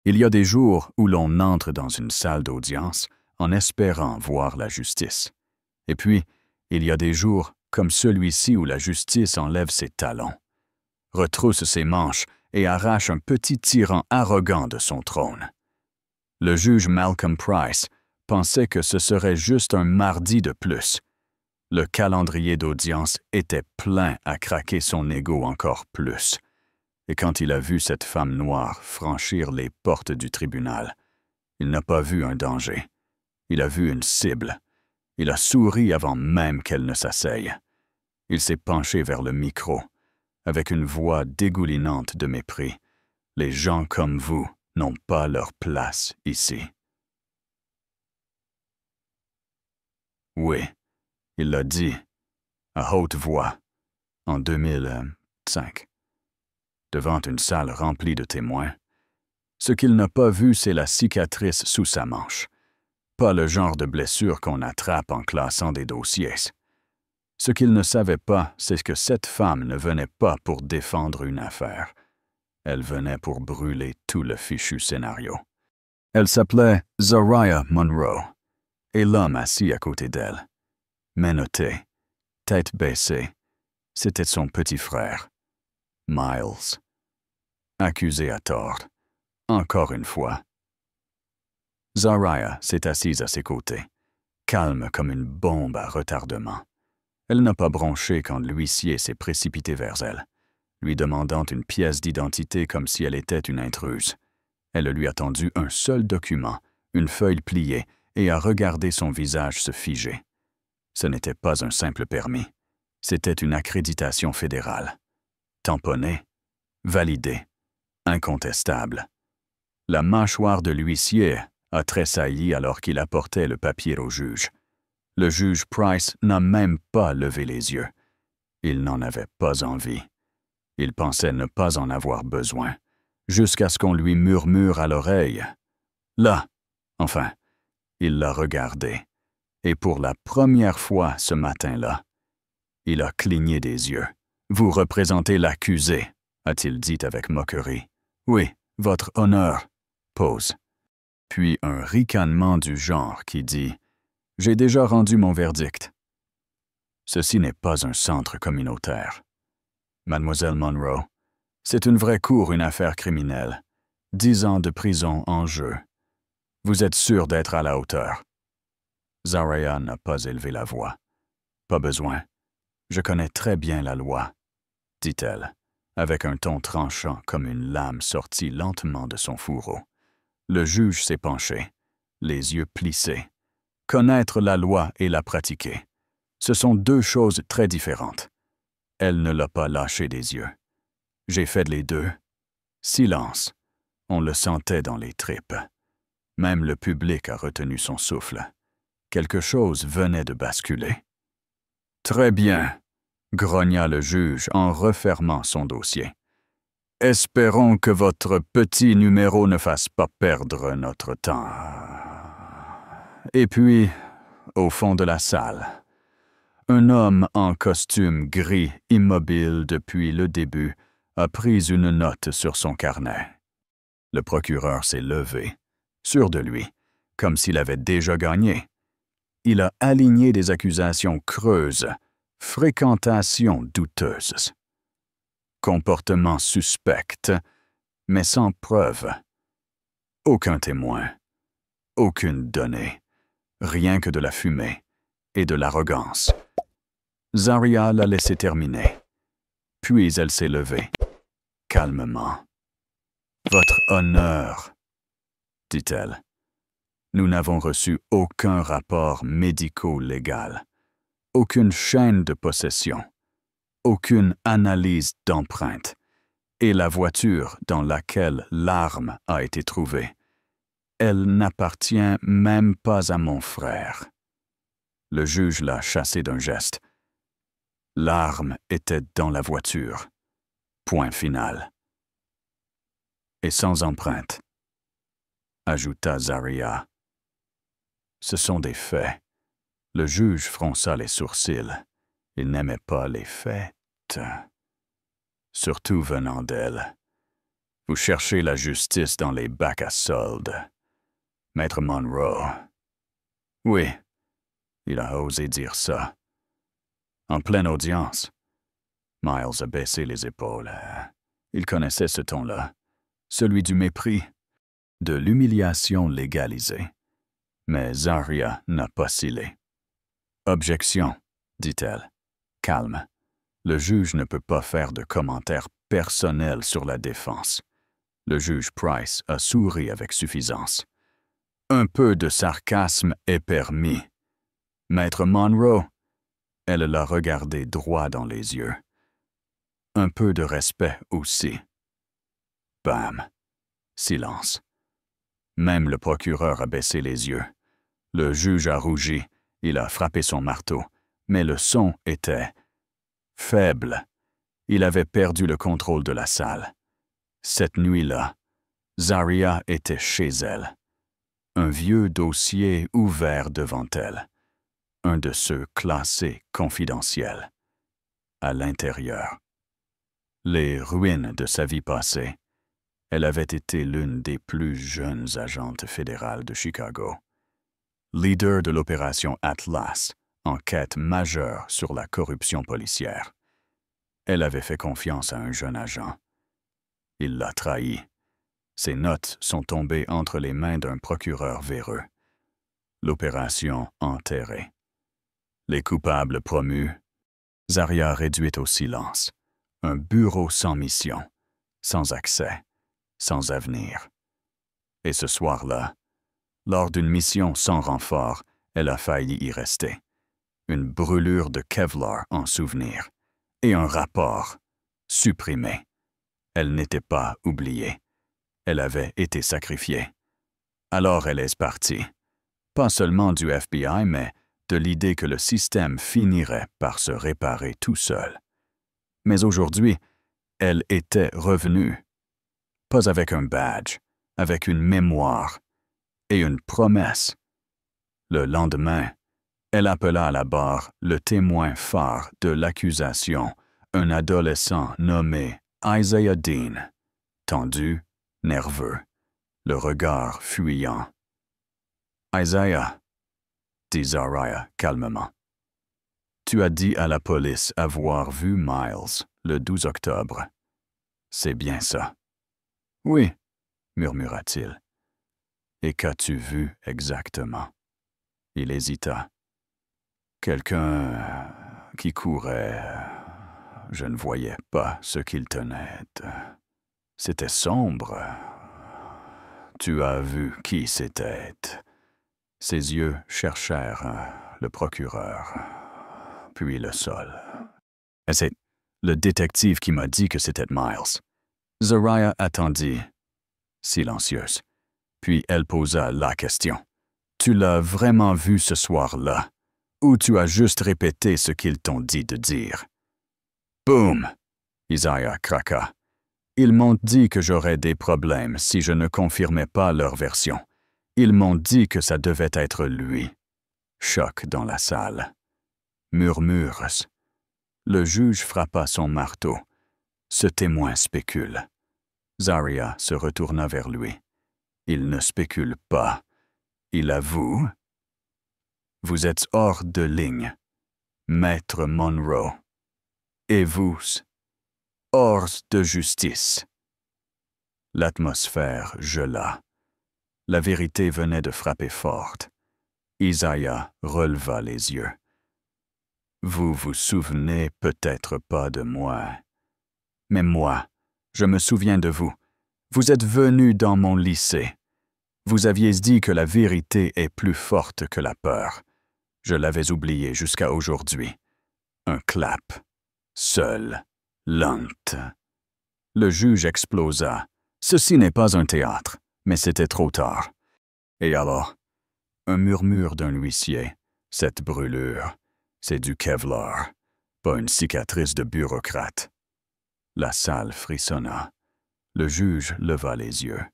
Il y a des jours où l'on entre dans une salle d'audience en espérant voir la justice. Et puis, il y a des jours comme celui-ci où la justice enlève ses talons, retrousse ses manches et arrache un petit tyran arrogant de son trône. Le juge Malcolm Price pensait que ce serait juste un mardi de plus. Le calendrier d'audience était plein à craquer son ego encore plus. Et quand il a vu cette femme noire franchir les portes du tribunal, il n'a pas vu un danger. Il a vu une cible. Il a souri avant même qu'elle ne s'asseye. Il s'est penché vers le micro, avec une voix dégoulinante de mépris. Les gens comme vous n'ont pas leur place ici. Oui, il l'a dit, à haute voix, en 2005, devant une salle remplie de témoins. Ce qu'il n'a pas vu, c'est la cicatrice sous sa manche. Pas le genre de blessure qu'on attrape en classant des dossiers. Ce qu'il ne savait pas, c'est que cette femme ne venait pas pour défendre une affaire. Elle venait pour brûler tout le fichu scénario. Elle s'appelait Zariah Monroe, et l'homme assis à côté d'elle, menotté, tête baissée, c'était son petit frère, Miles. Accusé à tort, encore une fois. Zariah s'est assise à ses côtés, calme comme une bombe à retardement. Elle n'a pas bronché quand l'huissier s'est précipité vers elle, lui demandant une pièce d'identité comme si elle était une intruse. Elle lui a tendu un seul document, une feuille pliée, et a regardé son visage se figer. Ce n'était pas un simple permis, c'était une accréditation fédérale. Tamponnée, validée, incontestable. La mâchoire de l'huissier a tressailli alors qu'il apportait le papier au juge. Le juge Price n'a même pas levé les yeux. Il n'en avait pas envie. Il pensait ne pas en avoir besoin, jusqu'à ce qu'on lui murmure à l'oreille. Là, enfin, il l'a regardé, et pour la première fois ce matin-là, il a cligné des yeux. « Vous représentez l'accusé », a-t-il dit avec moquerie. « Oui, votre honneur. » Pause. Puis un ricanement du genre qui dit « J'ai déjà rendu mon verdict. » Ceci n'est pas un centre communautaire. Mademoiselle Monroe, c'est une vraie cour, une affaire criminelle. 10 ans de prison en jeu. Vous êtes sûr d'être à la hauteur. Zariah n'a pas élevé la voix. Pas besoin. Je connais très bien la loi, dit-elle, avec un ton tranchant comme une lame sortie lentement de son fourreau. Le juge s'est penché, les yeux plissés. Connaître la loi et la pratiquer, ce sont deux choses très différentes. Elle ne l'a pas lâché des yeux. J'ai fait les deux. Silence. On le sentait dans les tripes. Même le public a retenu son souffle. Quelque chose venait de basculer. « Très bien », grogna le juge en refermant son dossier. « Espérons que votre petit numéro ne fasse pas perdre notre temps. » Et puis, au fond de la salle, un homme en costume gris, immobile depuis le début, a pris une note sur son carnet. Le procureur s'est levé, sûr de lui, comme s'il avait déjà gagné. Il a aligné des accusations creuses, fréquentation douteuse, comportement suspect, mais sans preuve. Aucun témoin, aucune donnée, rien que de la fumée et de l'arrogance. Zariah l'a laissé terminer. Puis elle s'est levée, calmement. « Votre honneur, » dit-elle. « Nous n'avons reçu aucun rapport médico-légal, aucune chaîne de possession, aucune analyse d'empreinte, et la voiture dans laquelle l'arme a été trouvée, elle n'appartient même pas à mon frère. » Le juge l'a chassé d'un geste. L'arme était dans la voiture. Point final. « Et sans empreinte, » ajouta Zariah. « Ce sont des faits. » Le juge fronça les sourcils. Il n'aimait pas les faits, surtout venant d'elle. « Vous cherchez la justice dans les bacs à soldes. Maître Monroe. Oui, il a osé dire ça. En pleine audience. Miles a baissé les épaules. Il connaissait ce ton-là, celui du mépris, de l'humiliation légalisée. Mais Zaria n'a pas scellé. « Objection, dit-elle. Calme. Le juge ne peut pas faire de commentaires personnels sur la défense. Le juge Price a souri avec suffisance. Un peu de sarcasme est permis. Maître Monroe, elle l'a regardé droit dans les yeux. Un peu de respect aussi. Bam. Silence. Même le procureur a baissé les yeux. Le juge a rougi, il a frappé son marteau, mais le son était faible. Il avait perdu le contrôle de la salle. Cette nuit-là, Zaria était chez elle. Un vieux dossier ouvert devant elle. Un de ceux classés confidentiels. À l'intérieur. Les ruines de sa vie passée. Elle avait été l'une des plus jeunes agentes fédérales de Chicago. Leader de l'opération Atlas, enquête majeure sur la corruption policière. Elle avait fait confiance à un jeune agent. Il l'a trahi. Ses notes sont tombées entre les mains d'un procureur véreux. L'opération enterrée. Les coupables promus. Zaria réduite au silence. Un bureau sans mission, sans accès, sans avenir. Et ce soir-là, lors d'une mission sans renfort, elle a failli y rester. Une brûlure de Kevlar en souvenir. Et un rapport, supprimé. Elle n'était pas oubliée. Elle avait été sacrifiée. Alors elle est partie. Pas seulement du FBI, mais de l'idée que le système finirait par se réparer tout seul. Mais aujourd'hui, elle était revenue. Pas avec un badge, avec une mémoire et une promesse. Le lendemain, elle appela à la barre le témoin phare de l'accusation, un adolescent nommé Isaiah Dean, tendu, nerveux, le regard fuyant. « Isaiah, dit Zaria calmement, tu as dit à la police avoir vu Miles le 12 octobre. C'est bien ça. »« Oui, murmura-t-il. »« Et qu'as-tu vu exactement? » Il hésita. « Quelqu'un qui courait. Je ne voyais pas ce qu'il tenait. C'était sombre. Tu as vu qui c'était? » Ses yeux cherchèrent le procureur, puis le sol. « C'est le détective qui m'a dit que c'était Miles. » Zaria attendit, silencieuse. Puis elle posa la question. « Tu l'as vraiment vu ce soir-là? Ou tu as juste répété ce qu'ils t'ont dit de dire? » Boum! Isaiah craqua. « Ils m'ont dit que j'aurais des problèmes si je ne confirmais pas leur version. Ils m'ont dit que ça devait être lui. » Choc dans la salle. Murmures. Le juge frappa son marteau. Ce témoin spécule. Zaria se retourna vers lui. Il ne spécule pas. Il avoue. Vous êtes hors de ligne, Maître Monroe. Et vous, hors de justice. L'atmosphère gela. La vérité venait de frapper forte. Isaiah releva les yeux. Vous vous souvenez peut-être pas de moi. Mais moi, je me souviens de vous. Vous êtes venu dans mon lycée. Vous aviez dit que la vérité est plus forte que la peur. Je l'avais oublié jusqu'à aujourd'hui. Un clap. Seul. Lente. Le juge explosa. Ceci n'est pas un théâtre, mais c'était trop tard. Et alors? Un murmure d'un huissier. Cette brûlure, c'est du Kevlar, pas une cicatrice de bureaucrate. La salle frissonna. Le juge leva les yeux.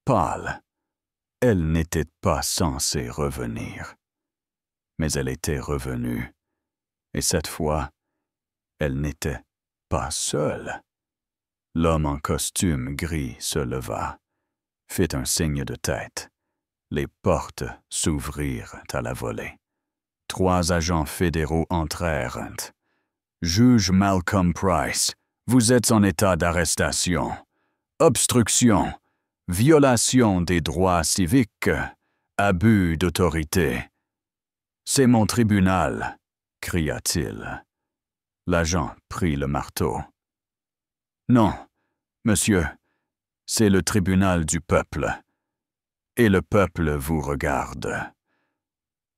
Pâle. Elle n'était pas censée revenir. Mais elle était revenue. Et cette fois, elle n'était pas seule. L'homme en costume gris se leva, fit un signe de tête. Les portes s'ouvrirent à la volée. 3 agents fédéraux entrèrent. « Juge Malcolm Price, vous êtes en état d'arrestation. Obstruction, violation des droits civiques, abus d'autorité. »« C'est mon tribunal, » cria-t-il. L'agent prit le marteau. « Non, monsieur, c'est le tribunal du peuple. Et le peuple vous regarde. »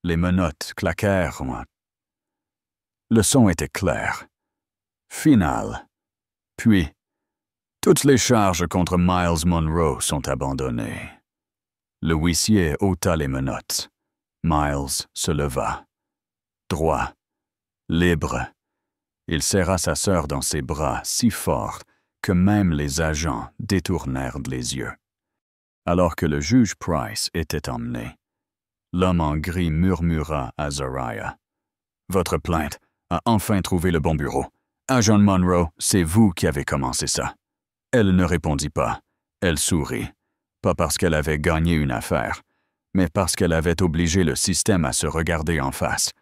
Les menottes claquèrent. Le son était clair. Final. Puis, toutes les charges contre Miles Monroe sont abandonnées. Le huissier ôta les menottes. Miles se leva. Droit. Libre. Il serra sa sœur dans ses bras si fort que même les agents détournèrent les yeux. Alors que le juge Price était emmené, l'homme en gris murmura à Zariah. « Votre plainte a enfin trouvé le bon bureau. Agent Monroe, c'est vous qui avez commencé ça. » Elle ne répondit pas. Elle sourit. Pas parce qu'elle avait gagné une affaire, mais parce qu'elle avait obligé le système à se regarder en face,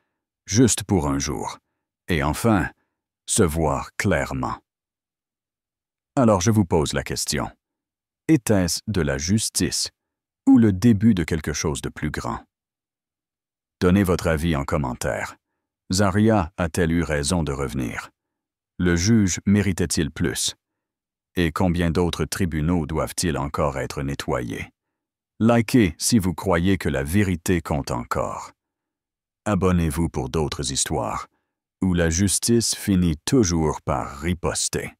juste pour un jour, et enfin, se voir clairement. Alors je vous pose la question. Était-ce de la justice ou le début de quelque chose de plus grand? Donnez votre avis en commentaire. Zariah a-t-elle eu raison de revenir? Le juge méritait-il plus? Et combien d'autres tribunaux doivent-ils encore être nettoyés? Likez si vous croyez que la vérité compte encore. Abonnez-vous pour d'autres histoires, où la justice finit toujours par riposter.